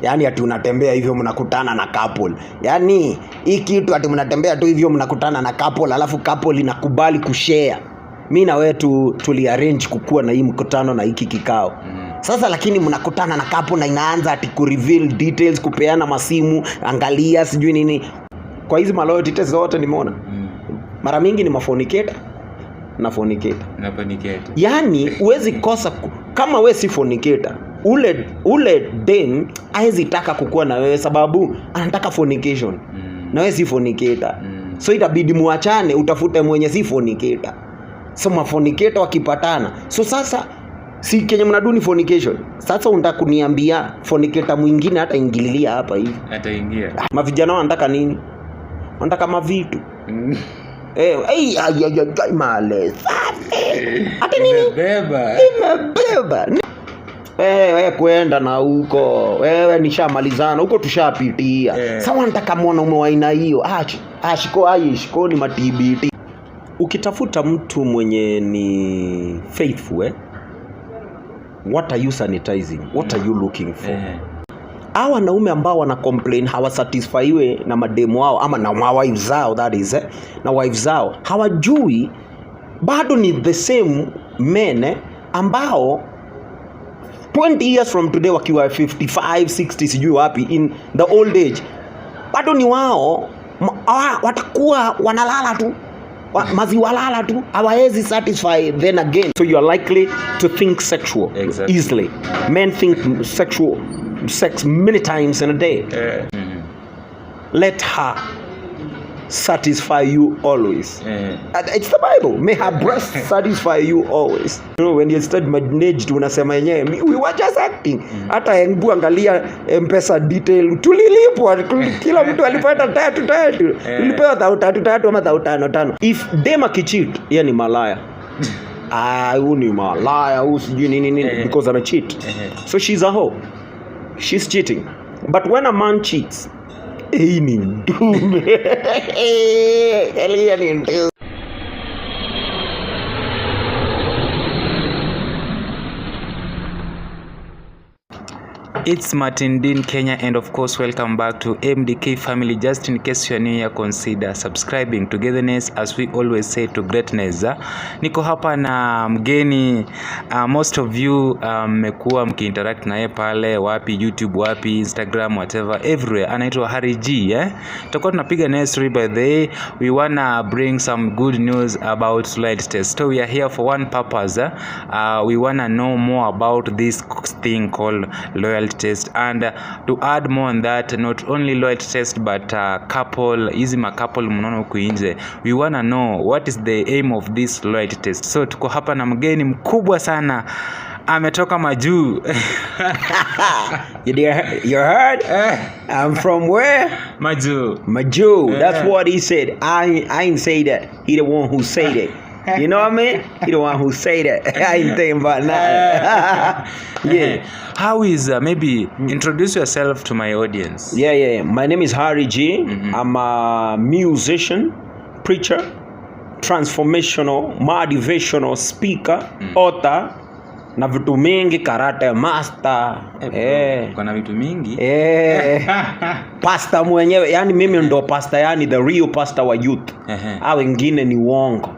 Yani ati unatembea hivyo mnakutana na couple. Yani hii kitu ati mnatembea tu hivyo mnakutana na couple alafu couple inakubali kushare. Mimi na wewe tuliarrange kukua na hii mkutano na hiki kikao. Sasa lakini mnakutana na couple na inaanza ati ku-reveal details, kupeana masimu, angalia sijui nini. Kwa hizi loyalty test zote nimeona. Mara mingi ni mafornicator na fornicator. Yani huwezi kosa kama wewe si fornicator. Ule dem haezi taka kukua na wewe sababu anataka fornication. Na wewe si fornicator. So itabidi muachane utafute mwenye si fornicator. So mafornicator wakipatana. So sasa si kenye mnaduni fornication. Sasa unataka kuniambia fornicator mwingine hata ingililia hapa hivi. Ataingia. Mavijana wanataka nini? Wanataka mavitu. Male safi. Hata nini? Imebeba. Wewe kwenda na huko. Wewe nishamalizana huko tushapitia. Sasa wanataka mwanaume wa aina hiyo. Ashiko ni matibiti. Ukitafuta mtu mwenye ni faithful, what are you sanitizing? What are you looking for? Hawa wanaume ambao wana complain hawasatisfiwe na mademu wao ama na wives zao, that is na wives zao, hawajui bado ni the same men ambao 20 years from today wakiwa 55 60 sijui wapi in the old age bado ni wao watakuwa wanalala tu maziwalala tu, hawezi satisfy then again. So you are likely to think sexual easily. Men think sex many times in a day. Let her satisfy you always. It's the Bible. May her breast satisfy you always. You know, when you study managed unasema yenyewe we were just acting. Hata hebu angalia M-Pesa detail tulilipwa kila mtu alipata tatu. Tulipewa 3 ama 5. If dema kicheat, yeye ni malaya. Huyu ni malaya, huyu sijui nini because ana cheat. So she's a hoe. She's cheating. But when a man cheats, ni ndume. Elia ni ndume. It's Martin Dean Kenya, and of course welcome back to MDK family. Just in case you are new here, consider subscribing. Togetherness, as we always say, to greatness. Niko hapa na mgeni, most of you mmekuwa mkiinteract naye pale wapi YouTube, wapi Instagram, whatever, everywhere. Anaitwa Harry G. Tutakuwa tunapiga naye story. By the way, we wanna bring some good news about loyalty test. So we are here for one purpose. We wanna know more about this thing called loyalty test, and to add more on that, not only loyalty test but couple, hizi couple mnaona huku nje, we wanna know what is the aim of this loyalty test. So tuko hapa na mgeni mkubwa sana, ametoka majuu. You heard? I'm from where? Majuu. That's what he said. I ain't say that. He the one who say that. You know what I mean? He the one who say that. I ain't thinking about that. Yeah. How is maybe introduce yourself to my audience? Yeah. My name is Harry G. I'm a musician, preacher, transformational, motivational speaker, author, na vitu mingi, karate master. Kuna vitu mingi. Pastor mwenyewe, yani mimi ndo pastor, yani the real pastor wa youth. Hao wengine ni uongo.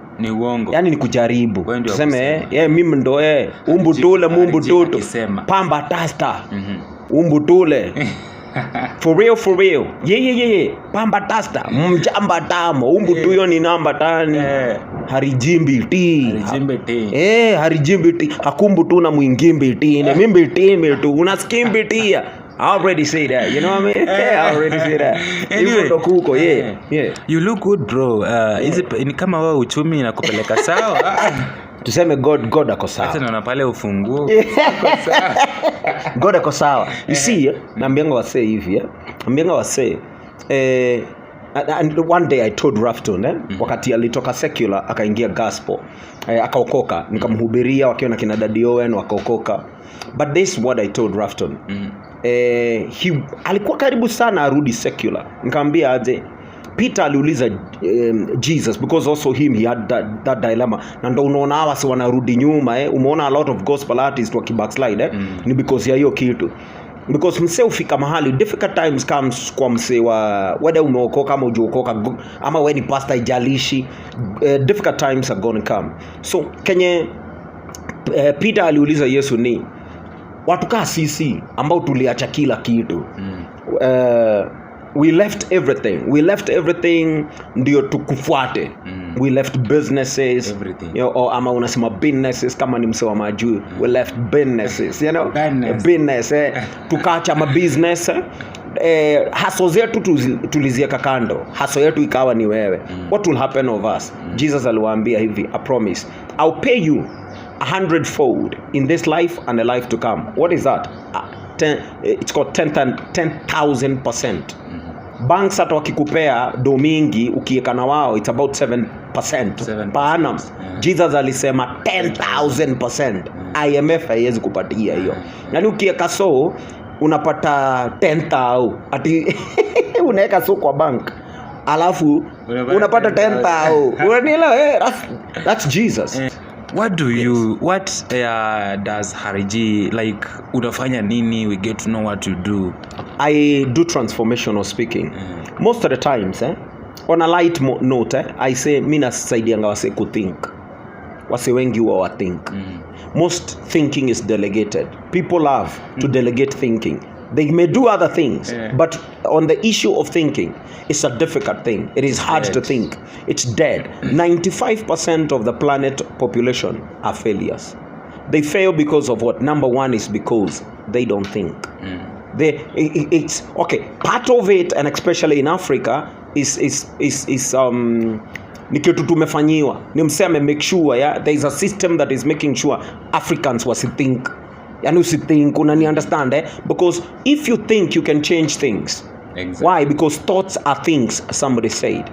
Yani ni kujaribu. Tuseme mimi ndo umbutule mumbututu. Pamba tasta. Umbutule. For real. Yeah. Pamba tasta. Mjamba tamo. Umbutuyo ni namba tani. Harijimbi ti. Harijimbi ti. Hakumbutu na mwingimbi ti. Mimbi ti tu. Unaskimbi ti. I already say that, you know what I mean? I already say that. Anyway, yeah. You look good, bro. Ni kama wewe uchumi inakupeleka sawa. Tuseme God ako sawa. Hata naona pale ufunguo. God ako sawa. You see, naambianga wasee hivi, naambianga wasee and one day I told Rafton wakati alitoka secular akaingia gospel, akaokoka, nikamhubiria wakiwa na kina Daddy Owen wakaokoka. But this is what I told Rafton. Alikuwa karibu sana arudi secular. Nikamwambia aje, Peter aliuliza Jesus, because also he had that dilemma. Na ndo unaona hawa si wanarudi nyuma. Umeona a lot of gospel artists wakibackslide ni because ya hiyo kitu. because msee ufika mahali difficult times comes kwa msee wa whether umeokoka ama hujaokoka ama wewe ni pastor ijalishi, difficult times are going to come. So kenye Peter aliuliza Yesu ni watu kaa sisi ambao tuliacha kila kitu, we left everything ndio tukufuate. We left businesses, you know, ama unasema businesses kama ni msewa majuu, we left businesses, you know, business, tukaacha ma business, haso zetu tulizieka kando, haso yetu ikawa ni wewe. What will happen of us? Jesus aliwaambia hivi, I promise I'll pay you 100-fold in this life and a life to come. What is that? It's called 10,000%. Banks hata wakikupea do mingi ukieka na wao, it's about 7% per annum. Jesus alisema 10,000%. IMF haiwezi kupatia hiyo. Yani ukieka so unapata 10,000 ati unaweka so kwa bank alafu unapata 10,000. Unanielewa? That's Jesus. What does Hariji like? Unafanya nini? We get to know what you do. I do transformational speaking. Most of the times, on a light note, I say mina saidianga wase ku think. Wase wengi wa think. Most thinking is delegated. People love to delegate thinking. They may do other things, but on the issue of thinking, it's a difficult thing. It is hard to think. It's dead. 95% of the planet population are failures. They fail because of what? Number one is because they don't think. It's okay. Part of it, and especially in Africa, is ni kitu tumefanyiwa. Ni mseme make sure, there is a system that is making sure Africans wasithink. Yani usithink, unani understand, because if you think, you can change things. Exactly. Why? Because thoughts are things, somebody said.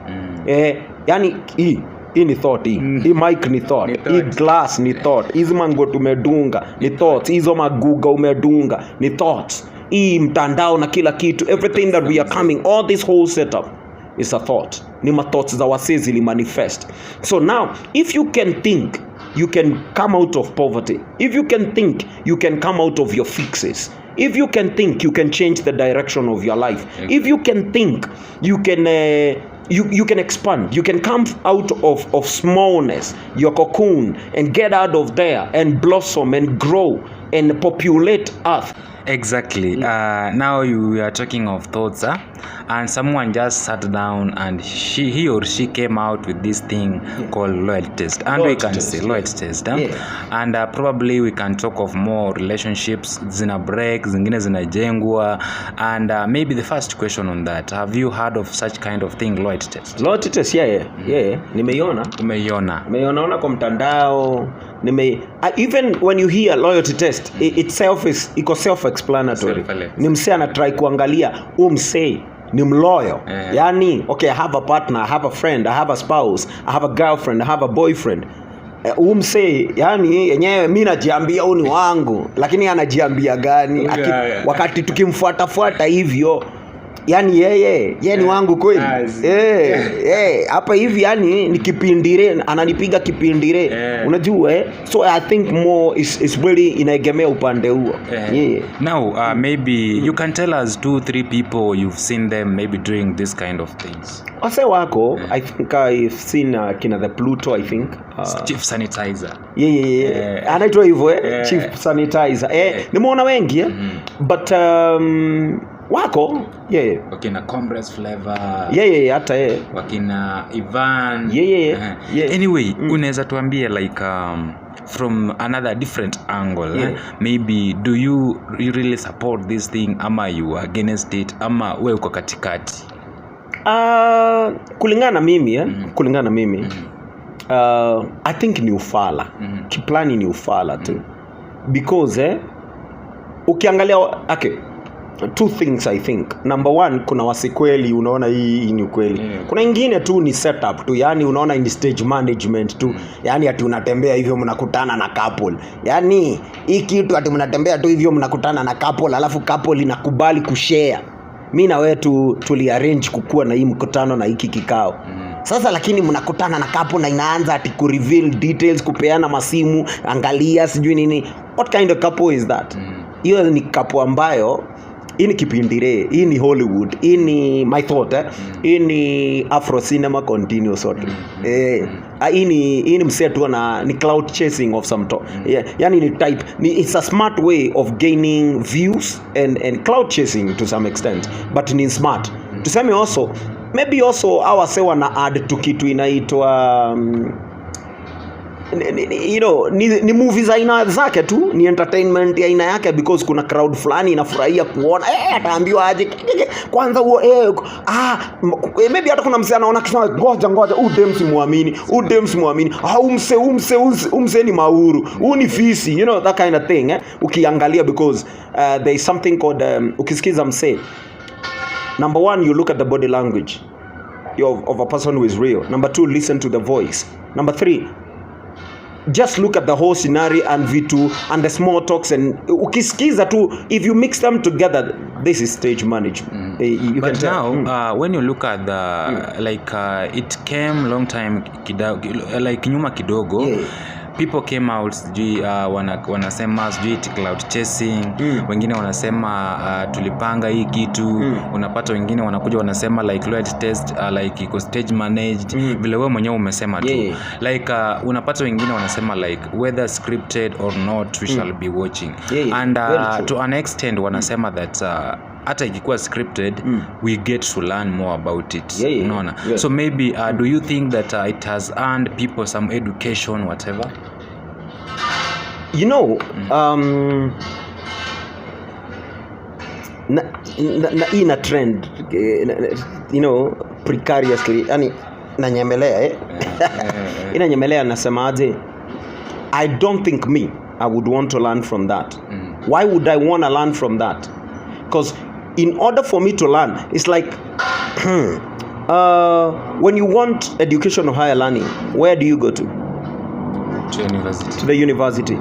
Yani hii ni thought, hii mic ni thought, hii glass ni thought, hizi mango tumedunga ni thoughts, hizo maguga umedunga ni thoughts, hii mtandao na kila kitu, everything that we are coming, all this whole setup is a thought. Ni ma thoughts za wasee zili manifest. So now if you can think, you can come out of poverty. If you can think, you can come out of your fixes. If you can think, you can change the direction of your life. Okay. If you can think, you can you can expand. You can come out of smallness, your cocoon, and get out of there and blossom and grow and populate earth. Exactly. Now you are talking of thoughts, and someone just sat down and he or she came out with this thing called loyalty test, and we can say loyalty test, and probably we can talk of more relationships zina break, zingine zinajengwa, and maybe the first question on that, have you heard of such kind of thing, loyalty test? Loyalty test, nimeiona kwa mtandao. Even when you hear loyalty test, itself is self-explanatory. Ni msee ana try kuangalia msee ni mloyo. Yani, okay, I have a partner, I have a friend, I have a spouse, I have a girlfriend, I have a boyfriend. Msee, yani yenyewe mimi najiambia ni wangu, lakini anajiambia gani? Wakati tukimfuata hivyo, yani yeye ni wangu kweli. Hapa hivi yani ni kipindire, ananipiga kipindire. Unajua so I think more is really inaegemea upande huo. Now maybe you can tell us 2-3 people you've seen them maybe doing this kind of things. Wase wako, I think I've seen kina the Pluto, I think Chief Sanitizer. Anaitwa hivyo Chief Sanitizer. Nimeona wengi but wako wakina Compress Flavor, hata wakina Ivan, anyway unaweza tuambie like from another different angle, maybe do you really support this thing ama you against it ama wewe uko katikati? Kulingana na mimi I think ni ufala. Kiplani ni ufala tu because ukiangalia okay, two things I think. Number one, kuna wasikweli unaona hii ni ukweli. Kuna ingine tu ni setup tu, yani unaona in stage management tu. Yani ati unatembea hivyo mnakutana na couple. Yani hii kitu ati mnatembea tu hivyo mnakutana na couple, alafu couple inakubali kushare. Mimi na wewe tuliarrange kukua na hii mkutano na hiki kikao. Sasa lakini mnakutana na couple na inaanza ati ku reveal details, kupeana masimu, angalia sijui nini. What kind of couple is that? Hiyo ni couple ambayo hii ni kipindire, hii ni Hollywood, hii ni my thought hii ni Afro cinema continuous sort. Hii ni mseto na ni cloud chasing of some talk. Yani ni type it's a smart way of gaining views and cloud chasing to some extent, but ni smart. Tuseme also maybe also our say wana add to kitu inaitwa ni movies aina zake tu, ni entertainment ya aina yake, because kuna crowd fulani inafurahia kuona ataambiwa aje kwanza huo maybe hata kuna msee anaona kisha ngoja dem simuamini umse ni mauru ni fisi, that kind of thing ukiangalia, because there is something called ukisikiza msee, number 1 you look at the body language of a person who is real. Number 2, listen to the voice. Number 3, just look at the whole scenario and vitu and the small talks, and ukisikiza tu, if you mix them together, this is stage management. You but can tell. Now when you look at the it came long time like nyuma kidogo, people came out sijui wanasema sijui cloud chasing, wengine wanasema tulipanga hii kitu, unapata wengine wanakuja wanasema like loyalty test like iko stage managed, vile wewe mwenyewe umesema tu, like unapata wengine wanasema like whether scripted or not we shall be watching, and to an extent wanasema that hata ikikuwa scripted we get to learn more about it, unaona. So maybe do you think that it has earned people some education whatever? In a trend precariously, yani nanyemelea inanyemelea, nasemaje, I don't think I would want to learn from that. Why would I want to learn from that? Because in order for me to learn, it's like when you want education or higher learning, where do you go to? University. To the university.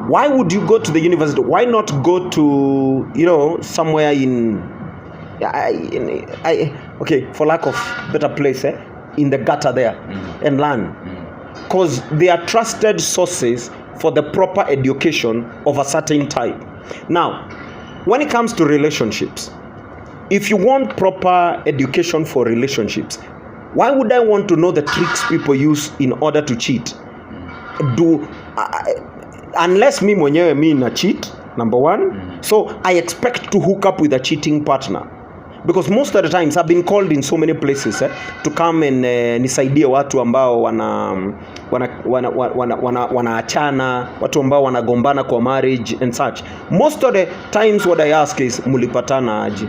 Why would you go to the university? Why not go to somewhere okay, for lack of better place, in the gutter there, and learn? Because they are trusted sources for the proper education of a certain type. Now, when it comes to relationships, if you want proper education for relationships, why would I want to know the tricks people use in order to cheat? Unless me mwenyewe na cheat, number 1. So I expect to hook up with a cheating partner, because most of the times I've been called in so many places to come and nisaidie watu ambao wanaachana, watu ambao wanagombana kwa marriage and such. Most of the times what I ask is mulipatana aje?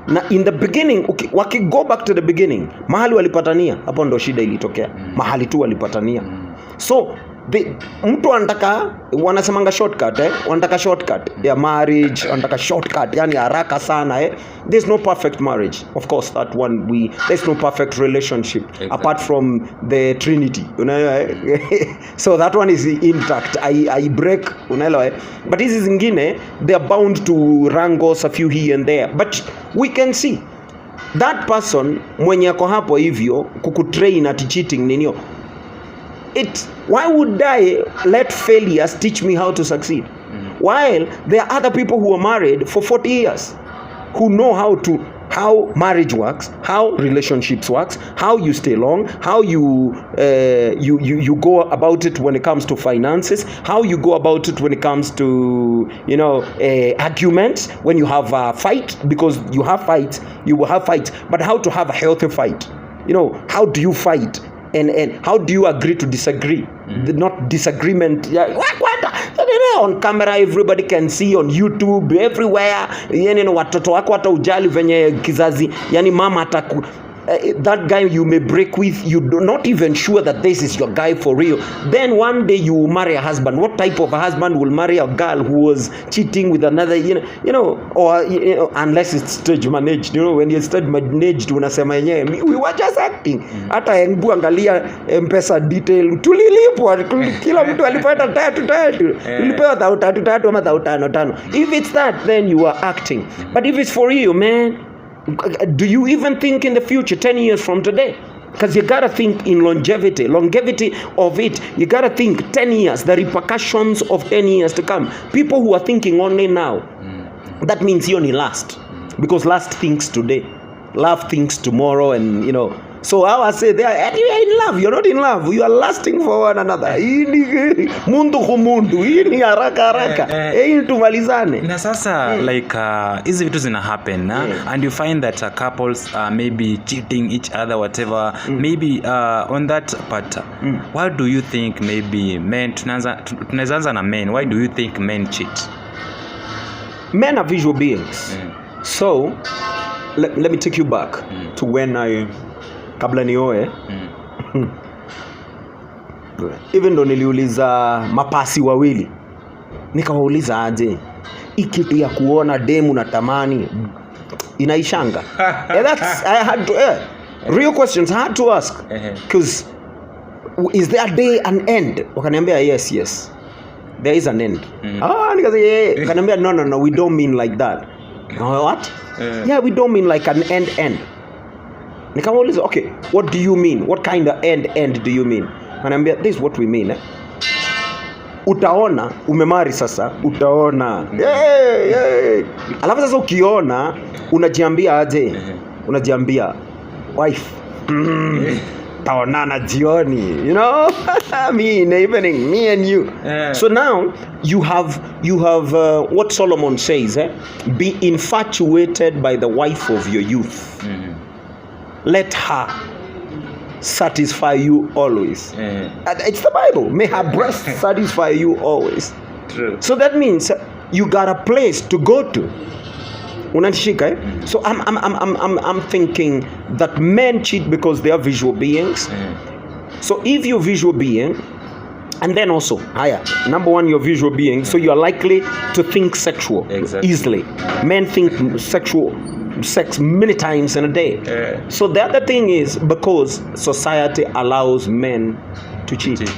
Na in the beginning waki go back to the beginning, mahali walipatania, hapo ndo shida ilitokea. Mahali tu walipatania. So mtu anataka, wanasemanga shortcut wanataka shortcut ya marriage, wanataka shortcut yani haraka sana There's no perfect marriage, of course, that one there's no perfect relationship, exactly, apart from the Trinity, so that one is intact. I break, but hizi zingine they are bound to wrangles a few here and there, but we can see that person mwenye ako hapo hivyo kukutrain at cheating ninio. Why would I let failures teach me how to succeed? While there are other people who are married for 40 years who know how marriage works, how relationships works, how you stay long, how you go about it when it comes to finances, how you go about it when it comes to arguments, when you have a fight, because you have fights, you will have fights, but how to have a healthy fight. How do you fight? And how do you agree to disagree? Not disagreement. On camera, everybody can see, on YouTube, everywhere. Watoto wako hata ujali venye kizazi. Yani mama ataku. That guy you may break with, you do not even sure that this is your guy for real. Then one day you marry a husband. What type of a husband will marry a girl who was cheating with another, unless it's stage managed. When you're stage managed, unasema yenyewe, we were just acting. Hata hebu angalia M-Pesa detail, tulilipwa, kila mtu alipata tatu. Ulipewa tatu ama tano. If it's that, then you are acting. But if it's for you, man, do you even think in the future, 10 years from today? Because you gotta think in longevity of it. You gotta think 10 years, the repercussions of 10 years to come. People who are thinking only now, that means hiyo ni last, because last thinks today, love thinks tomorrow, and you know. So how I say, you are in love, you're not in love, you are lasting for one another. Hii ni mundu kumundu, hii ni haraka. Hii tumalizane. Na sasa like hizi vitu zina happen and you find that couples maybe cheating each other whatever, maybe on that part what do you think maybe men, tunaanza na men, why do you think men cheat? Men are visual beings. So let me take you back to when kabla nioe even ndo niliuliza mapasi wawili, nikawauliza aje ikitu ya kuona demu na tamani inaishanga. That's I had to real questions I had to ask, because is there a day an end? Wakaniambia yes there is an end. Nikaza wakaniambia no we don't mean like that. What? Yeah, we don't mean like an end. Nikawauliza, okay, what do you mean? What kind of end do you mean? Ananiambia, this is what we mean. Utaona, umemari sasa, utaona. Alafu sasa ukiona, unajiambia aje? Unajiambia, wife, taonana jioni, you know? Me in the evening, me and you. So now, you have what Solomon says, be infatuated by the wife of your youth. Let her satisfy you always. It's the Bible. May her breast satisfy you always. True. So that means you got a place to go to. Unanishika, eh? So I'm thinking that men cheat because they are visual beings. So if you're a visual being, and then also, number one, you're a visual being, so you're likely to think sexual easily. Men think sex many times in a day. So the other thing is because society allows men to cheat.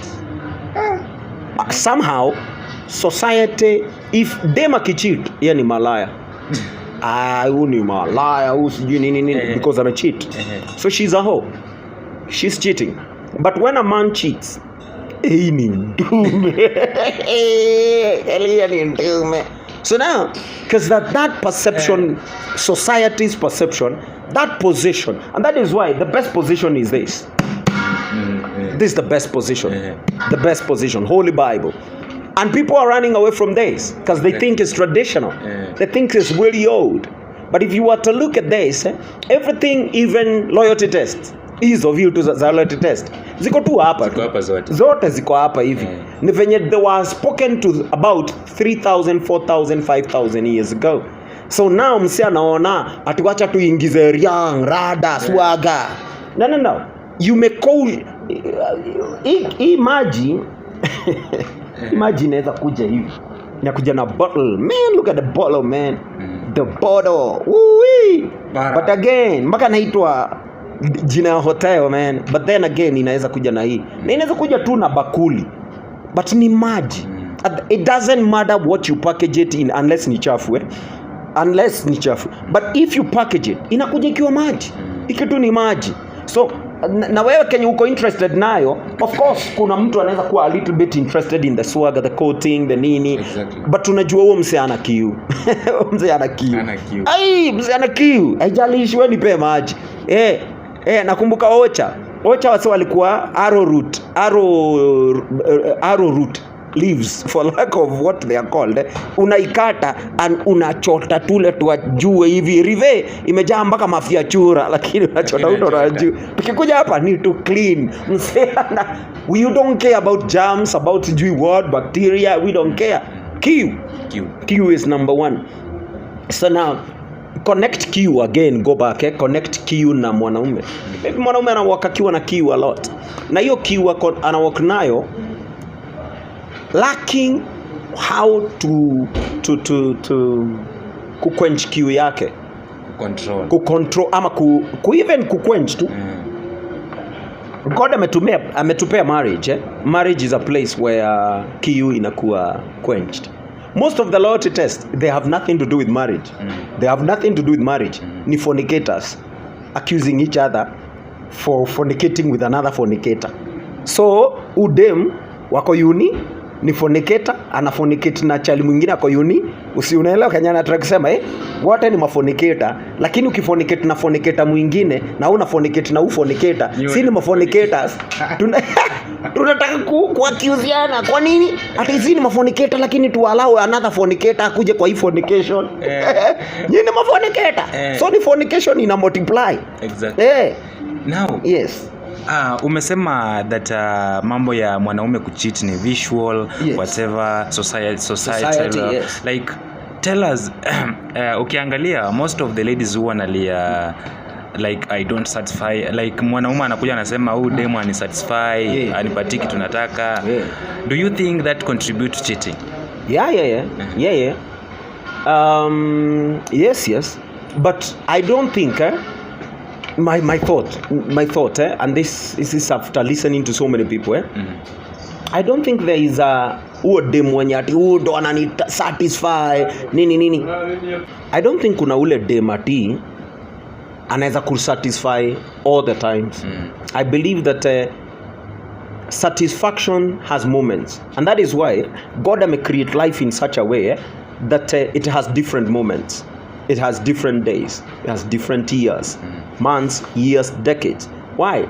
Somehow society, if dem akicheat, yeye ni malaya. Huyu ni malaya, huyu sijui nini because I'm a cheat. So she's a hoe. She's cheating. But when a man cheats, hii ni ndume. Ni ndume. So now, because that perception, society's perception, that position, and that is why the best position is this. This is the best position. The best position, Holy Bible. And people are running away from this because they think it's traditional. They think it's really old. But if you were to look at this, everything, even loyalty tests, ease of you to the loyalty test, ziko tu hapa tu. Zote ziko hapa hivi. Ni venye they were spoken to about 3,000, 4,000, 5,000 years ago. So now msi anaona atiwacha tuingize riang, rada, swaga. No. You may call imagine imagine eza kuja hivi. Inakuja na bottle. Man, look at the bottle, man. The bottle. Woo-wee. But again, mpaka naitwa jina hotel, man. But then again, inaweza kuja na hii. Na inaweza kuja tu na bakuli. But ni maji. It doesn't matter what you package it in unless ni chafu, Unless ni chafu. But if you package it, inakuja ikiwa maji. Ikitu ni maji. So, na wewe kenye uko interested nayo, of course kuna mtu anaweza kuwa a little bit interested in the swag, the coating, the nini. But unajua huo mse ana kiu. Mse ana kiu. Mse ana kiu. Haijalishi wewe nipe maji. Nakumbuka Ocha wase walikuwa arrowroot leaves, for lack of what they are called. Unaikata and unachota tule tuajue hivi rive imejaa mpaka mafia chura, lakini unachota unajua tukikuja hapa ni to clean msana. We don't care about germs, about what bacteria, we don't care. Q is number one. So now connect Q again, go back, connect Q na mwanaume. Maybe mwanaume anawaka Q na Q a lot, na hiyo Q anawaka nayo lacking how to kuquench Q yake, kucontrol ama even kuquench tu. God ametupea marriage. Marriage is a place where Q inakuwa quenched. Most of the loyalty tests, they have nothing to do with marriage. They have nothing to do with marriage. Ni fornicators accusing each other for fornicating with another fornicator. So udem wako uni ni fornicator, ana fornicate na chali mwingine ako uni. Unaelewa kanya nataka kusema wote ni mafornicator, lakini ukifornicate na fornicator mwingine na una fornicate na fornicator, si ni mafornicators. Tunataka kuaccuseiana. Kwa nini? Ati hizi ni mafornicator lakini tu allow another fornicator akuje kwa hii fornication. Nyinyi ni mafornicator. So ni fornication ina multiply. Exactly. Now, yes. Umesema that mambo ya mwanaume kucheat ni visual, yes, whatever, society, yes. Like tell us ukiangalia most of the ladies who wanalia like I don't satisfy, like mwanaume anakuja anasema demo ani satisfy, anipatiki tunataka. Do you think that contribute to cheating? Yeah. Yes, but I don't think my thought and this is after listening to so many people I don't think there is a dem mwenye ati ndo anani satisfy nini. I don't think kuna ule dem ati anaweza kusatisfy all the times. I believe that satisfaction has moments, and that is why God may create life in such a way that it has different moments. It has different days. It has different years, months, years, decades. Why?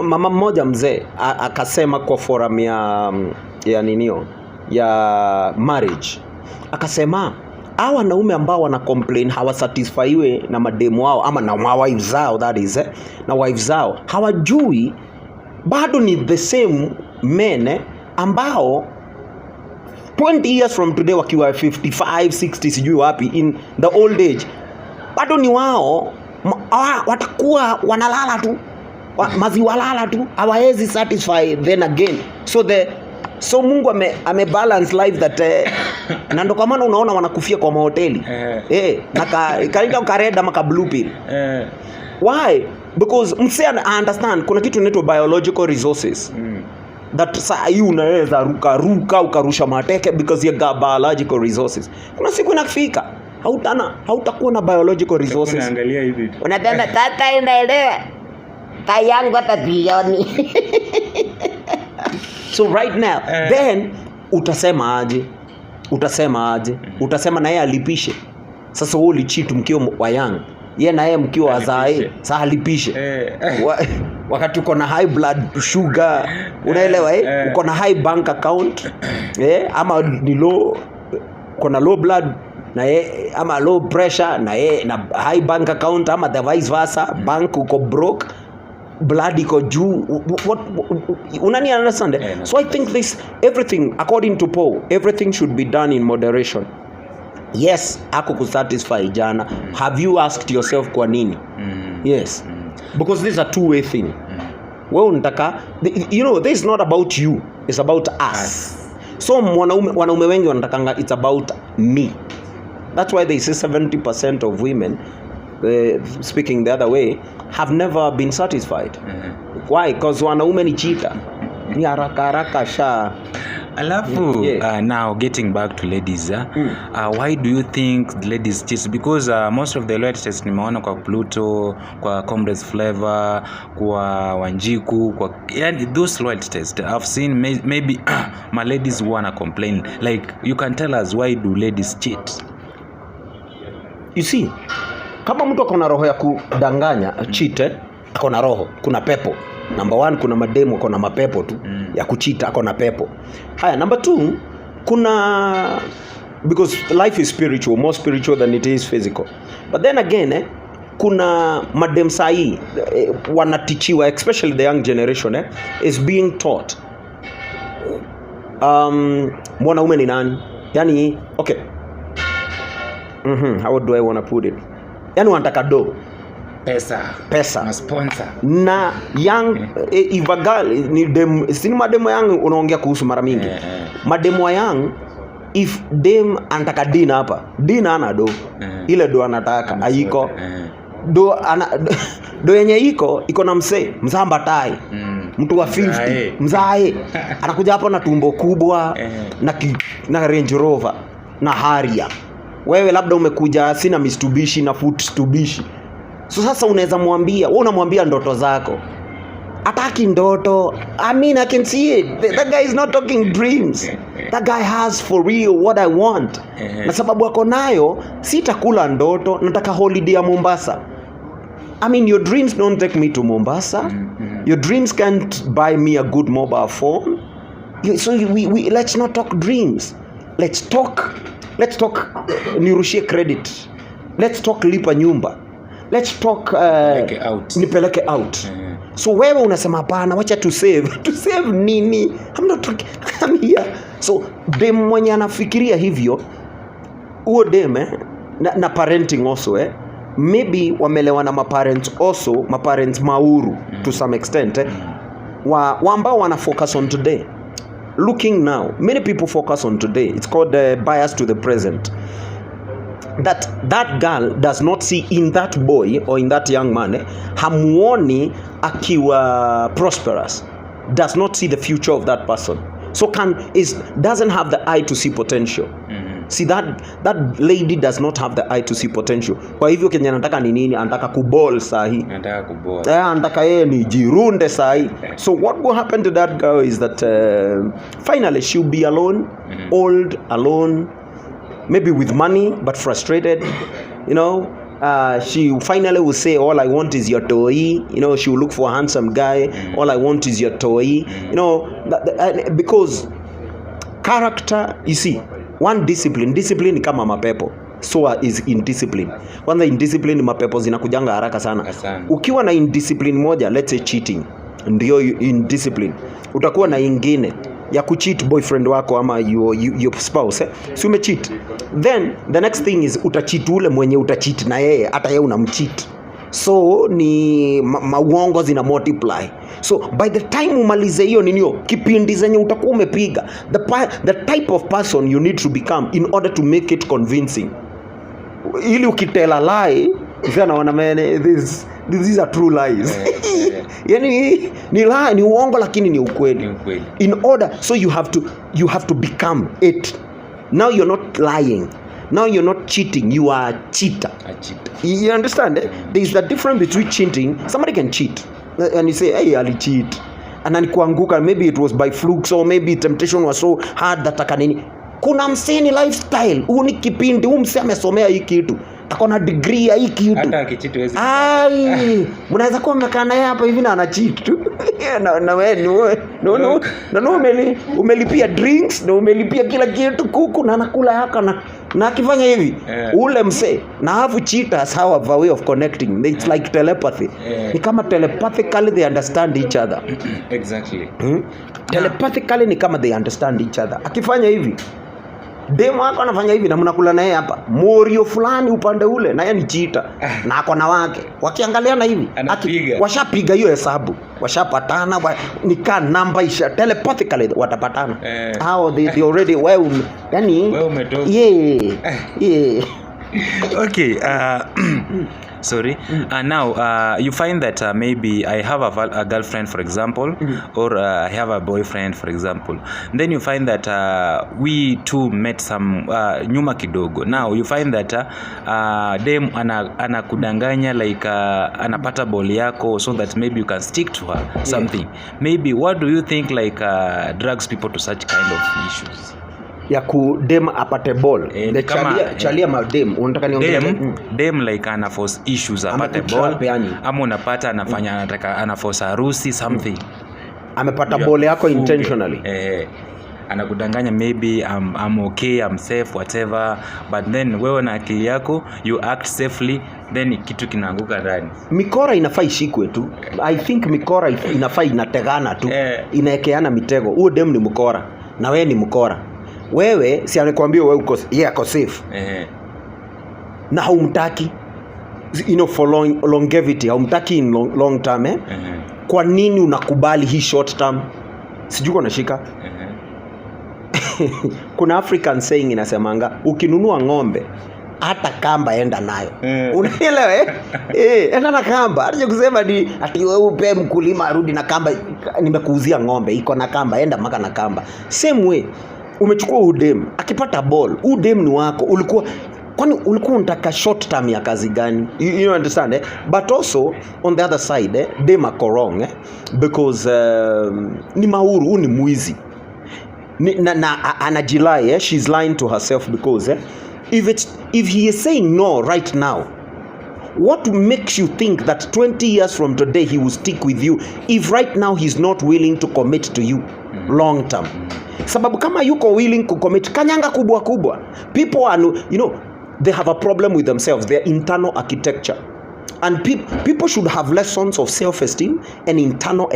Mama mmoja mzee akasema kwa forum ya ninio ya marriage, akasema hawa wanaume ambao wana complain hawasatisfyiwe na mademu wao ama na wives zao, that is na wives zao, hawajui bado ni the same men ambao 20 years from today wakiwa 55 60 sijui wapi in the old age, bado ni wao watakuwa wanalala tu maziwalala tu, hawawezi satisfy then again. So Mungu ame balance life that na ndo kwa maana unaona wanakufia kwa mahoteli na kaita kareda maka blue pill. Why? Because mse understand kuna kitu inaitwa biological resources that saa hii unaweza ruka ukarusha mateke because you got biological resources. Kuna siku inafika hautakuwa na biological resources. Unaangalia hivi unatenda tata inaelewa tayangu hata bilioni. So right now then utasema aje? Utasema na yeye alipishe. Sasa wewe ulicheat mkio wa young, yeye na yeye mkio wazae, sasa alipishe. Wakati uko na high blood sugar, unaelewa uko na high bank account ama ni low, uko na low blood na yeye ama low pressure na yeye na high bank account ama the vice versa, bank uko broke, blood iko juu. What unani understand? So I think everything according to Paul, everything should be done in moderation. Yes, ako kusatisfy jana. Have you asked yourself kwa nini? Yes. Because this is a two-way thing. Wewe unataka, this is not about you, it's about us. So wanaume wengi wanatakanga it's about me. That's why they say 70% of women speaking the other way have never been satisfied. Why? Because wanaume ni cheater. Ni haraka sha. Alafu now getting back to ladies, why do you think the ladies cheat? Because most of the loyalty tests nimeona kwa Pluto, kwa Comrades Flavor, kwa Wanjiku, kwa those loyalty tests I've seen maybe my ladies wanna complain. Like you can tell us why do ladies cheat? You see, kama mtu akona roho ya kudanganya cheat, akona roho, kuna pepo. Number 1, kuna mademu akona mapepo tu ya kuchita, akona pepo. Haya, number 2, kuna, because life is spiritual, more spiritual than it is physical. But then again kuna madem sahi wanatichiwa, especially the young generation is being taught mwanaume ni nani? Yani okay, how do I want to put it? Yani wanataka do pesa na sponsor na young if a girl ni dem, si mademo young unaongea kuhusu mara mingi mademo young, if dem anataka dina hapa, dina ana do ile do anataka haiko do yenye iko na msamba tai mtu wa 50 mzae anakuja hapo na tumbo kubwa na Range Rover na Harrier. Wewe labda umekuja sina Mitsubishi na Mitsubishi. So sasa unaweza mwambia, wewe unamwambia ndoto zako. Ataki ndoto. I mean, I can see it. That guy is not talking dreams. That guy has for real what I want. Na sababu ako nayo, sitakula ndoto, nataka holiday ya Mombasa. I mean, your dreams don't take me to Mombasa. Your dreams can't buy me a good mobile phone. So we let's not talk dreams. Let's talk nirushie credit. Let's talk lipa nyumba. Let's talk nipeleke out. So wewe unasema hapana, wacha to save nini? I'm here. So dem mwenye anafikiria hivyo, huo dem na parenting also maybe wamelewana maparents also, maparents mauru to some extent ambao wana focus on today. Looking now, many people focus on today. It's called bias to the present. That girl does not see in that boy or in that young man hamuoni akiwa prosperous, does not see the future of that person, so doesn't have the eye to see potential. See, that lady does not have the eye to see potential. Kwa hivyo Kenya anataka ni nini? Anataka kuball sahi. Anataka yeye ni jirunde sahi. So what will happen to that girl is that finally she'll be alone, old, alone, maybe with money but frustrated. She finally will say, all I want is your toy. She will look for a handsome guy. All I want is your toy. Because character, you see, one discipline ni kama mapepo. So is indiscipline. Kwanza indiscipline, mapepo zinakujanga haraka sana. Ukiwa na indiscipline moja, let's say cheating, ndio indiscipline. Utakuwa na ingine ya kucheat boyfriend wako ama your spouse, si umecheat. Then the next thing is utacheat ule mwenye utacheat na yeye, hata yeye unamcheat. So ni mauongo zina multiply. So by the time umalize hiyo ninio kipindi zenye utakuwa umepiga, the type of person you need to become in order to make it convincing. Ili ukitela lie, unaona man, these are true lies. Yani ni uongo lakini ni ukweli. In order, so you have to become it. Now you're not lying. Now you're not cheating, you are a cheater. You understand? There is a difference between cheating. Somebody can cheat and you say, hey, Ali cheat, and then kuanguka, maybe it was by flukes, or maybe temptation was so hard that akanini. Kuna mseni lifestyle, ni kipindi, mse amesomea hii kitu, akona degree ya hii kitu, hata akicheat wezi. Mnaweza kuwa mmekaa naye hapa hivi na ana cheat tu. Na wewe umelipia drinks na umelipia kila kitu, kuku na anakula haka na akifanya hivi ule mse na have cheaters have a way of connecting. It's like telepathy. Ni kama telepathically they understand each other. Exactly. Telepathically ni kama they understand each other. Akifanya hivi, demo wako anafanya hivi na mnakula naye hapa, morio fulani upande ule na yeye ni cheater na ako na wake, wakiangaliana hivi washapiga hiyo hesabu, washapatana, nika namba isha telepathically watapatana. How they already yani umetoka. Yeah. Okay, sorry. Now you find that maybe I have a girlfriend, for example, or I have a boyfriend, for example. Then you find that we two met some nyuma kidogo. Now you find that dem anakudanganya like anapata ball yako so that maybe you can stick to her something. Maybe what do you think like drags people to such kind of issues? Ya ku dem apate ball. The chalia madem unataka niongee dem like ana force issues apate ball, ama unapata anafanya anataka ana force harusi something. Amepata ball yako intentionally. Anakudanganya maybe I'm okay, I'm safe, whatever, but then wewe na akili yako you act safely, then kitu kinaanguka ndani. Mikora inafaa ishikwe tu. I think mikora inafaa inategana tu. Inaekeana mitego. Huo dem ni mkora na wewe ni mkora. Wewe si anakuambia wewe uko ako safe. Na haumtaki for longevity, haumtaki in long term. Kwa nini unakubali hii short term? Sijui uko nashika. Kuna African saying inasemanga, ukinunua ng'ombe hata kamba enda nayo. Unaelewa enda na kamba. Hata kusema ni ati wewe upe mkulima arudi na kamba, nimekuuzia ng'ombe iko na kamba, enda maka na kamba. Same way umechukua udem, akipata ball, udem ni wako, ulikuwa kwani ulikuwa unataka short term ya kazi gani? You understand But also on the other side dem ako wrong because ni Mauru ni mwizi na anajilai she's lying to herself because if he is saying no right now, what makes you think that 20 years from today he will stick with you if right now he's not willing to commit to you long term? Sababu kama yuko willing to commit, kanyanga kubwa people are, they have a problem with themselves, their internal architecture. And people should have lessons of self-esteem and internal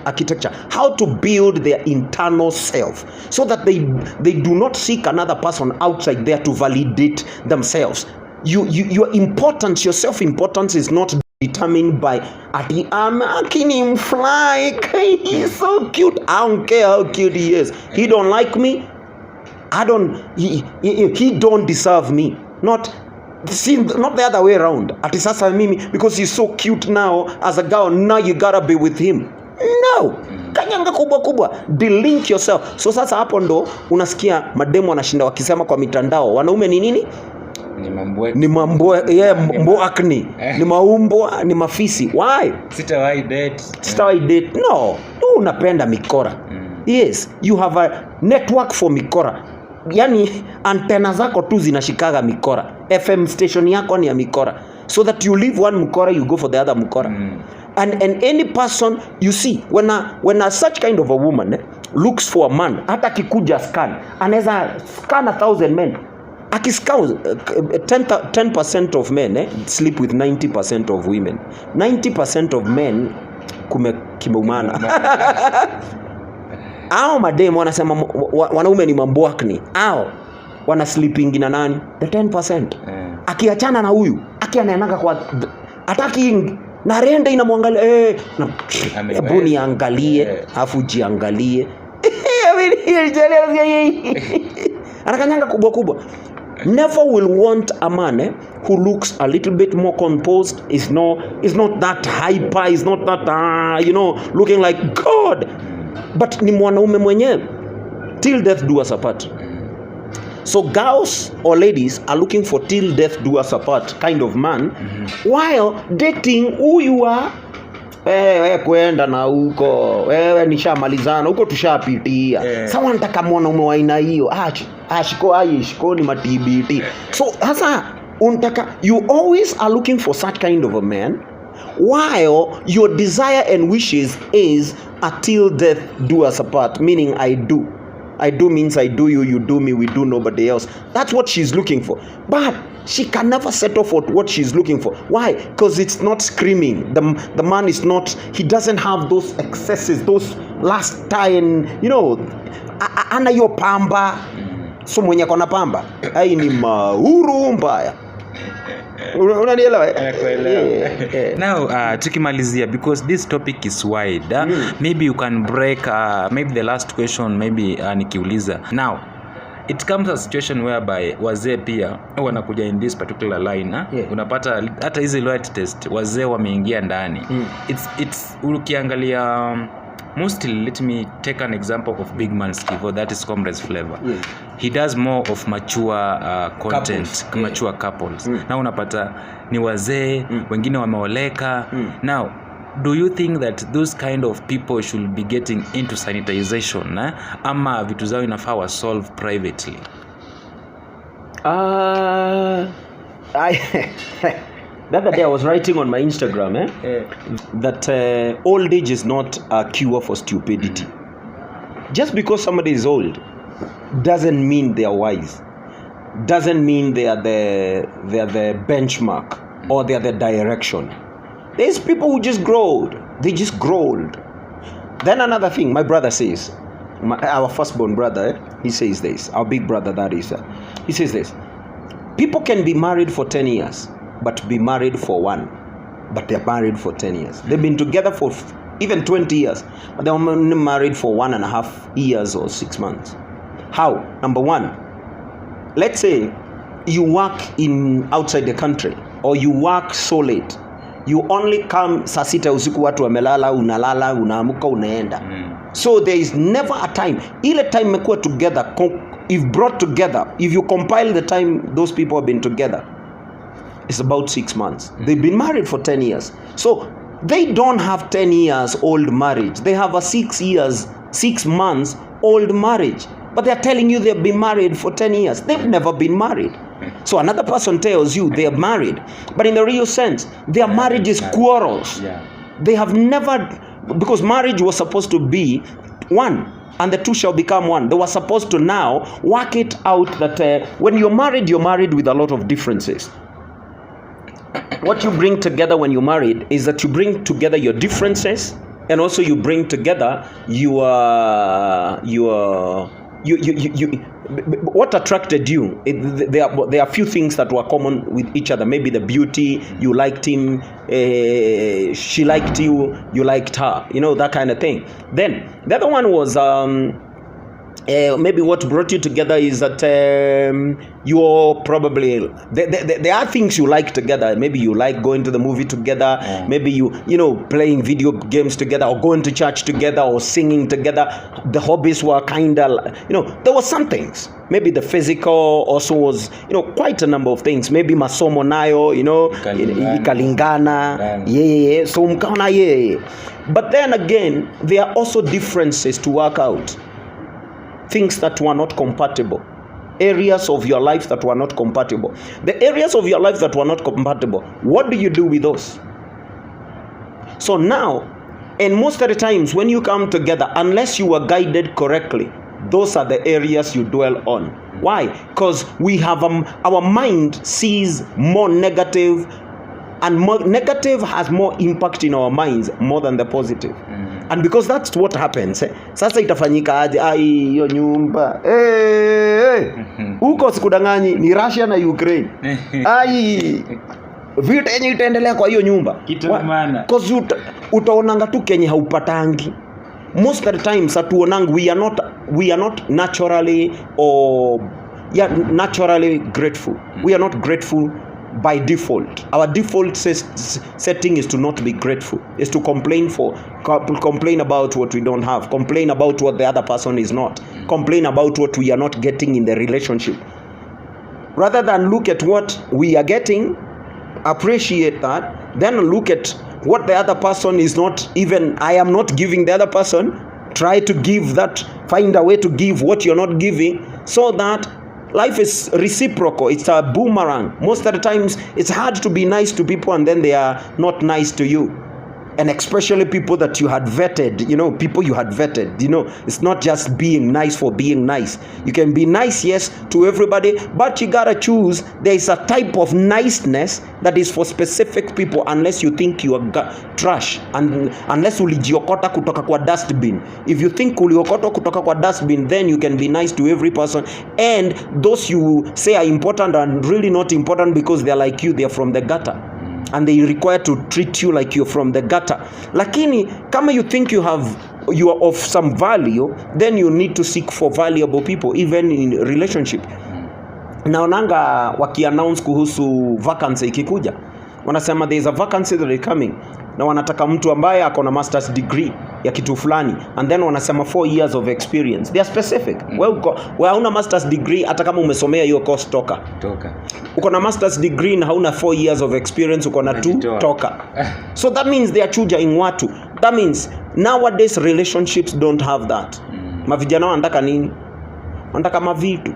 architecture, how to build their internal self so that they do not seek another person outside there to validate themselves. Your importance, your self-importance is not determined by I'm making him fly. He's so cute. I don't care how cute he is. He don't like me. He don't deserve me. Not the other way around. Ati sasa mimi because he's so cute now as a girl, now you gotta be with him. No. Kanyanga kubwa. Delink yourself. So sasa hapo ndo unasikia mademo wanashinda wakisema kwa mitandao, wanaume ni nini? Ni mboakni. Ni maumbwa, ni mafisi. Why? Sitawahi date. No. Unapenda mikora. Yes, you have a network for mikora. Yani antena zako tu zinashikaga mikora. FM station yako ni ya mikora. So that you leave one mkora, you go for the other mkora. And any person you see, when a such kind of a woman looks for a man, hata kikuja scan, anaweza scan 1,000 men. Akiscout 10% of men sleep with 90% of women. 90% of men kimeumana. Hao mademu wanasema wanaume ni mamboakni. Hao wana sleeping na nani? The 10%. Akiachana na huyu, anaenanga kwa ataki na rende inamwangalia hebu niangalie, afu jiangalie. Anakanyanga kubwa. Never will want a man who looks a little bit more composed, is not that hyper, is not that looking like God, but ni mwanaume mwenyewe till death do us apart. So girls or ladies are looking for till death do us apart kind of man, while dating who you are. Wewe kwenda na huko, wewe nishamalizana huko, tushapitia. Sawa, nataka mwanaume wa aina hiyo. Ashiko ni matibiti. So sasa unataka, you always are looking for such kind of a man, while your desire and wishes is until death do us apart, meaning I do means I do you, you do me, we do nobody else. That's what she's looking for. But she can never settle for what she's looking for. Why? Because it's not screaming. The man is not, he doesn't have those excesses, those last time, ana yo pamba. So mwenye kona pamba, hai ni Mauru mbaya. Unanielewa? Now tukimalizia, because this topic is wide, maybe you can break maybe the last question, maybe nikiuliza. Now it comes a situation whereby wazee pia wanakuja in this particular line, unapata hata hizi loyalty test wazee wameingia ndani. It's ukiangalia mostly, let me take an example of big man Stevo, that is Comrades Flavor. He does more of mature content, mature couples. Now unapata ni wazee, wengine wameoleka. Now, do you think that those kind of people should be getting into sanitization, ama vitu zao inafaa wa solve privately? The other day I was writing on my Instagram that old age is not a cure for stupidity. Just because somebody is old doesn't mean they are wise. Doesn't mean they are the benchmark or they are the direction. There's people who just grow old. They just grow old. Then another thing, my brother says, our firstborn brother, he says this, our big brother that is, he says this: people can be married for 10 years, but be married for one, but they're married for 10 years. They've been together for even 20 years, but they're only married for 1.5 years or 6 months. How? Number one, let's say you work outside the country, or you work so late, you only come saa 6 usiku, watu wamelala, unalala, unaamuka, unaenda. So there is never a time. Ile time mekuwa together, if brought together, if you compile the time those people have been together, it's about 6 months. They've been married for 10 years. So they don't have 10 years old marriage. They have a 6 months old marriage. But they're telling you they've been married for 10 years. They've never been married. So another person tells you they are married. But in the real sense, their marriage is quarrels. They have never, because marriage was supposed to be one, and the two shall become one. They were supposed to now work it out that when you're married with a lot of differences. What you bring together when you're married is that you bring together your differences, and also you bring together what attracted you. There are few things that were common with each other. Maybe the beauty, you liked him, she liked you, you liked her, that kind of thing. Then the other one was maybe what brought you together is that you're probably there are things you like together. Maybe you like going to the movie together. Maybe you playing video games together, or going to church together, or singing together. The hobbies were kind of there were some things. Maybe the physical also was quite a number of things. Maybe masomo nayo ikalingana so mkaona But then again, there are also differences to work out. Things that were not compatible. Areas of your life that were not compatible. The areas of your life that were not compatible, what do you do with those? So now, and most of the times when you come together, unless you are guided correctly, those are the areas you dwell on. Why? Because we have our mind sees more negative, and more negative has more impact in our minds more than the positive. And because that's what happens, sasa itafanyika aje? Hiyo nyumba huko sikudanganyi ni Russia na Ukraine. Vita yenye itaendelea kwa hiyo nyumba. Because utaonanga tu kenye haupatangi. Most of the times atuonanga we are not naturally naturally grateful. We are not grateful by default. Our default setting is to not be grateful, is to complain about what we don't have, complain about what the other person is not, complain about what we are not getting in the relationship. Rather than look at what we are getting, appreciate that, then look at what the other person is not, even I am not giving the other person, try to give that, find a way to give what you're not giving, so that life is reciprocal. It's a boomerang. Most of the times, it's hard to be nice to people and then they are not nice to you. And especially people that you had vetted, people you had vetted, it's not just being nice for being nice. You can be nice, yes, to everybody, but you gotta choose. There is a type of niceness that is for specific people, unless you think you are trash, and unless ulijiokota kutoka kwa dustbin. If you think uliokota kutoka kwa dustbin, then you can be nice to every person. And those you say are important are really not important because they're like you, they're from the gutter. And they require to treat you like you're from the gutter. Lakini kama you think you are of some value, then you need to seek for valuable people, even in relationship. Naonanga waki-announce kuhusu vacancy ikikuja, wanasema there is a vacancy that is coming, na wanataka mtu ambaye ako na master's degree ya kitu fulani, and then wanasema 4 years of experience. They are specific. Wewe hauna master's degree, hata kama umesomea hiyo course toka. Uko na master's degree na hauna 4 years of experience, uko na 2 toka. So that means they are chujaing watu. That means nowadays relationships don't have that. Mavijana wanataka nini? Wanataka mavitu.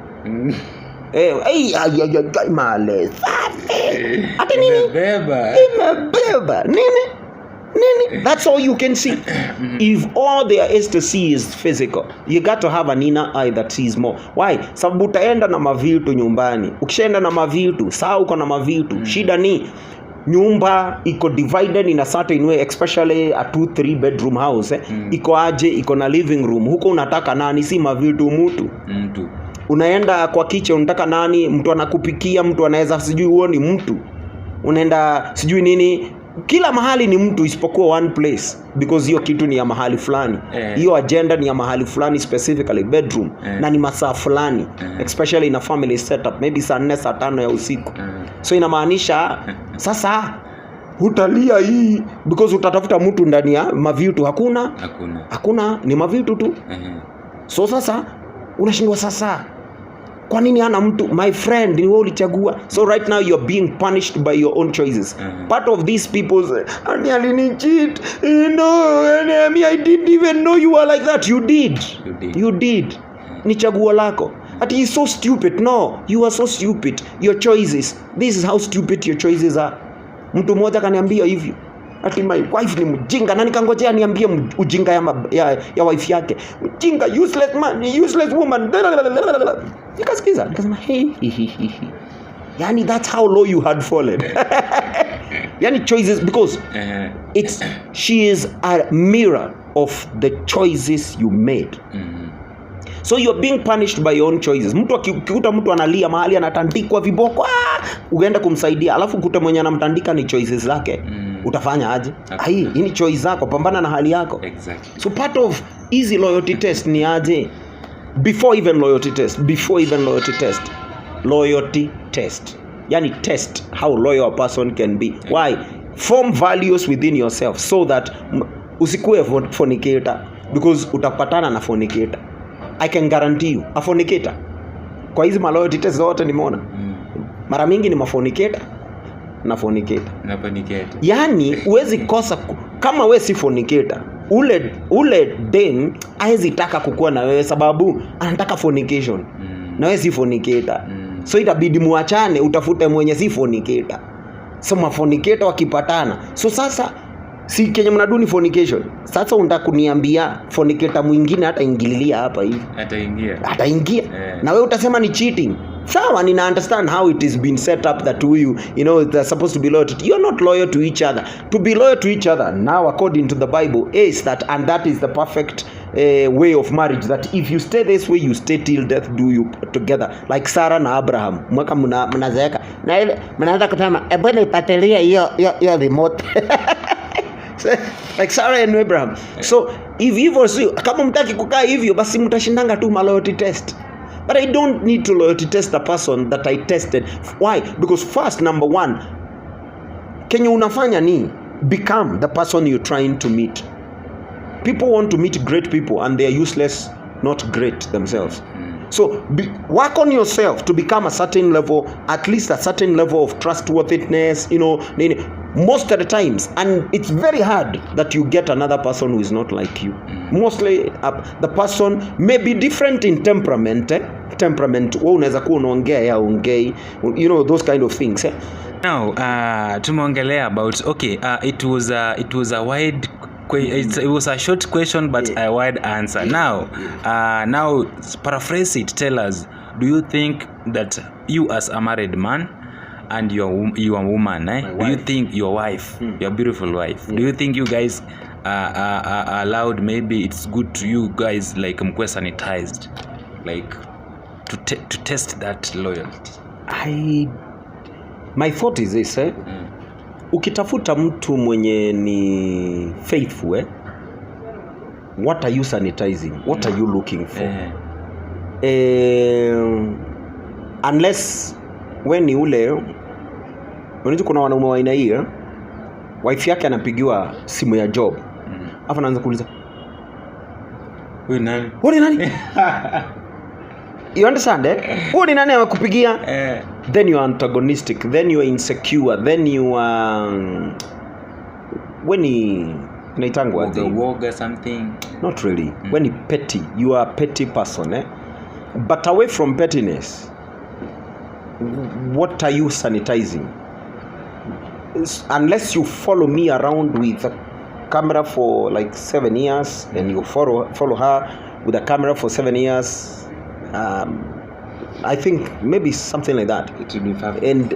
Male safi. Ati nini? Imebeba. Nini? That's all you can see. If all there is to see is physical, you got to have an inner eye that sees more. Why? Sababu utaenda na mavitu nyumbani. Ukishaenda na mavitu, saa uko na mavitu. Shida ni nyumba iko divided in a certain way, especially a 2-3 bedroom house. Iko aje, iko na living room. Huko unataka nani? Si mavitu mtu. Unaenda kwa kitchen unataka nani? Mtu anakupikia, mtu anaweza sijui huo ni mtu. Unaenda sijui nini, kila mahali ni mtu isipokuwa one place, because hiyo kitu ni ya mahali fulani. Hiyo agenda ni ya mahali fulani, specifically bedroom, na ni masaa fulani, especially in a family setup, maybe saa 4 saa 5 ya usiku. So inamaanisha sasa utalia hii because utatafuta mtu ndani ya mavitu. Hakuna ni mavitu tu. So sasa unashindwa sasa, kwa nini hana mtu? My friend, ni wewe ulichagua. So right now you're being punished by your own choices. Part of these people's and alini cheat, I didn't even know you were like that. You did. Ni chaguo lako. Ati is so stupid. No, you are so stupid. Your choices. This is how stupid your choices are. Mtu mmoja kaniambia hivyo. Ati my wife ni mjinga, na nikangojea niambie ujinga ya wife yake. Mjinga, useless man, useless woman. Nikasikiza, nikasema hey. Yani that's how low you had fallen. Yani choices, because she is a mirror of the choices you made. So you're being punished by your own choices. Mtu akikuta mtu analia mahali anatandikwa viboko, uenda kumsaidia, alafu kuta mwenye anamtandika ni choices zake. Utafanya aje? Hii ni choice zako, pambana na hali yako. Exactly. So part of easy loyalty test ni aje? Before even loyalty test. Yani test how loyal a person can be. Why? Form values within yourself so that usikue fornicator, because utapatana na fornicator. I can guarantee you a fornicator. Kwa hizi loyalty test zote nimeona. Mara mingi ni fornicator. Yani uwezi kosa kama we si fornicator. Ule dem haezi taka kukua na wewe sababu anataka fornication. Na wewe si fornicator. So itabidi muachane, utafute mwenye si fornicator. So fornicator wakipatana. So sasa si kenye mnaduni fornication. Sasa unataka kuniambia fornicator mwingine hata ingililia hapa hivi. Ataingia. Na wewe utasema ni cheating. Sawa, nina understand how it is been set up that they're supposed to be loyal to. You're not loyal to each other. To be loyal to each other now according to the Bible is that, and that is the perfect way of marriage, that if you stay this way, you stay till death do you together, like Sarah na Abraham. Mwaka mnazeeka na ile mnaanza kusema bwana ipatelia hiyo remote. Like Sarah and Abraham. So if hivyo sio, kama mtaki kukaa hivyo, basi mtashindanga tu loyalty test. But I don't need to loyalty test a person that I tested. Why? Because first, number one, kenye unafanya ni become the person you're trying to meet. People want to meet great people and they are useless, not great themselves. So work on yourself to become a certain level, at least a certain level of trustworthiness, most of the times. And it's very hard that you get another person who is not like you. Mostly the person may be different in temperament. Unaweza kuwa unaongea ya ongei, those kind of things. Now, tumeongelea about, it was a wide it was a short question but a wide answer. Now paraphrase it. Tell us, do you think that you as a married man and you are woman, do you think your wife, your beautiful wife, do you think you guys are allowed, maybe it's good to you guys, like mkwe sanitized, like to test that loyalty? My thought is this, ukitafuta mtu mwenye ni faithful, what are you sanitizing? What are you looking for? Unless when ni ule, unajua kuna wanaume wa aina hii, wife yake anapigiwa simu ya job, afa anaanza kuuliza, huyu nani? You understand, huyu ni nani amekupigia? Then you are antagonistic, then you are insecure, then you are when inaitangwa the woga something. Not really. When you petty, you are a petty person, But away from pettiness, what are you sanitizing? Unless you follow me around with a camera for like 7 years, and you follow her with a camera for 7 years, I think maybe something like that. It will be fun. And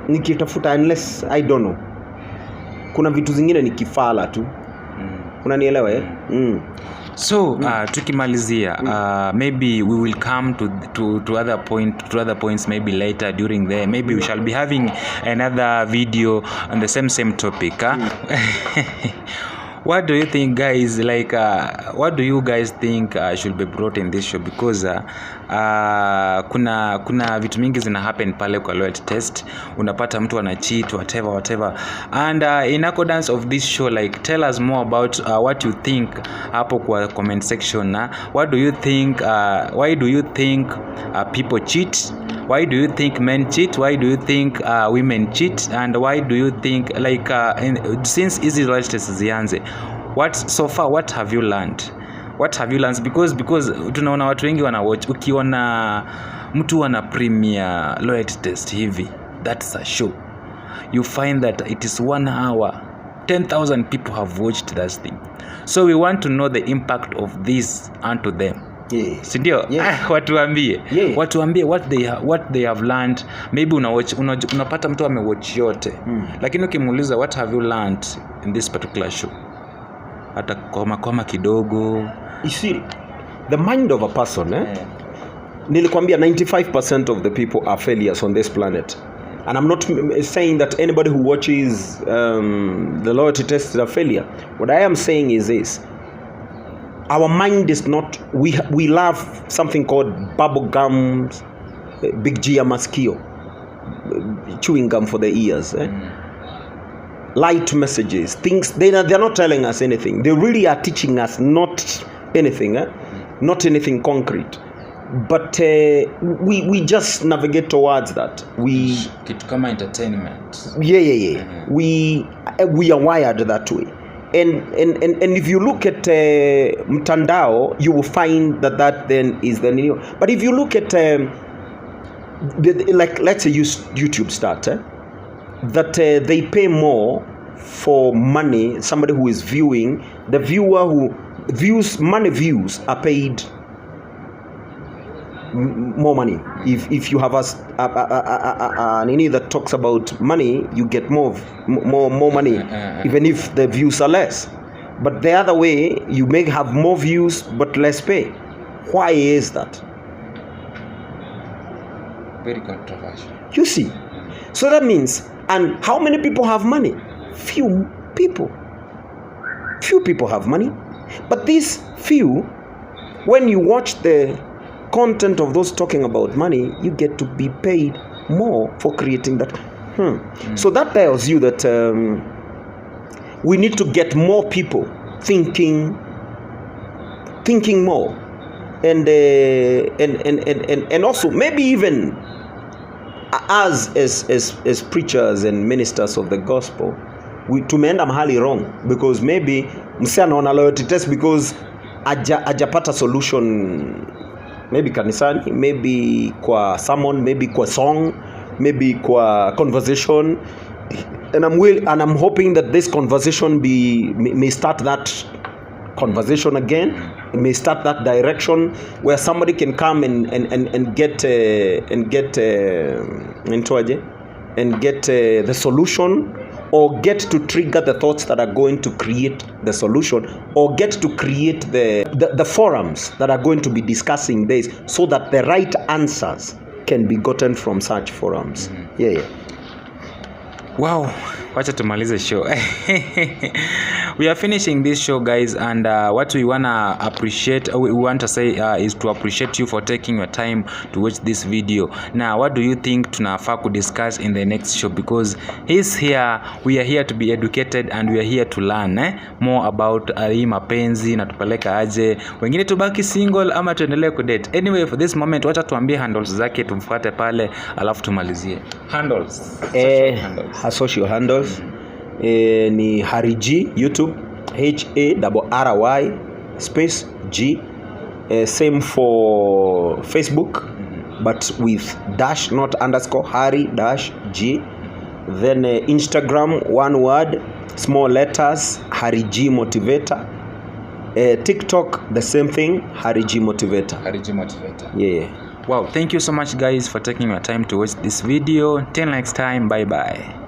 nikitafuta unless I don't know, kuna vitu zingine ni kifala tu. Unanielewa So tukimalizia, maybe we will come to other points maybe later during there. Maybe we shall be having another video on the same topic. What do you think, guys? Like, what do you guys think should be brought in this show? Because kuna vitu mingi zina happen pale kwa loyalty test. Unapata mtu ana cheat whatever and in accordance of this show, like tell us more about what you think hapo kwa comment section. What do you think, why do you think people cheat? Why do you think men cheat? Why do you think women cheat? And why do you think, like since hizi loyalty tests zianze, what have you learned? Because tunaona watu wengi wana watch. Ukiona mtu ana premier loyalty test hivi, that's a show. You find that it is 1 hour, 10,000 people have watched that thing. So we want to know the impact of this unto them. Yeah. Sindio? Yeah. Watuambie. Yeah. Watuambie what they have learned. Maybe unapata mtu amewatch yote. Lakini ukimuuliza what have you learned in this particular show? Hata koma kidogo. You see, the mind of a person, nilikwambia 95% of the people are failures on this planet. And I'm not saying that anybody who watches the loyalty test is a failure. What I am saying is this. Our mind is not, we love something called bubble gums, big G amaskio, chewing gum for the ears. Light messages, things, they're not telling us anything. They really are teaching us not anything, not anything concrete. But we just navigate towards that. Kitu kama entertainment. Yeah. We are wired that way. And if you look at mtandao, you will find that then is the new. But if you look at like let's say YouTube start, that they pay more for money. Somebody who is viewing, the viewer who views, money views are paid more money. If you have an any that talks about money, you get more money, even if the views are less. But the other way, you may have more views but less pay. Why is that? Very controversial. You see, so that means, and how many people have money? Few people have money. But these few, when you watch the content of those talking about money, you get to be paid more for creating that. So that tells you that we need to get more people thinking more, and also maybe even as preachers and ministers of the gospel, tumeenda mahali wrong, because maybe msi anaona loyalty test because ajapata solution, maybe kanisani, maybe kwa sermon, maybe kwa song, maybe kwa conversation, and I'm hoping that this conversation may start that conversation again. It may start that direction where somebody can come and get the solution, or get to trigger the thoughts that are going to create the solution, or get to create the forums that are going to be discussing this, so that the right answers can be gotten from such forums. Yeah. Wow, wacha tumalize show. We are finishing this show, guys, and what we wanna appreciate, we want to say is to appreciate you for taking your time to watch this video. Now, what do you think tunafaa kudiscuss in the next show? Because he's here, we are here to be educated, and we are here to learn more about hii mapenzi na tupeleka aje, wengine tubaki single ama tuendelee kudate. Anyway, for this moment, wacha tuambie handles zake, tumfuate pale alafu tumalizie. Handles. Social handles. Ni Harry G YouTube, HARRY space G. Same for Facebook, but with dash, not underscore, Harry dash G. Then Instagram, one word, small letters, Harry G Motivator. TikTok, the same thing, Harry G Motivator. Harry G Motivator. Yeah. Wow, thank you so much, guys, for taking your time to watch this video. Till next time, bye bye.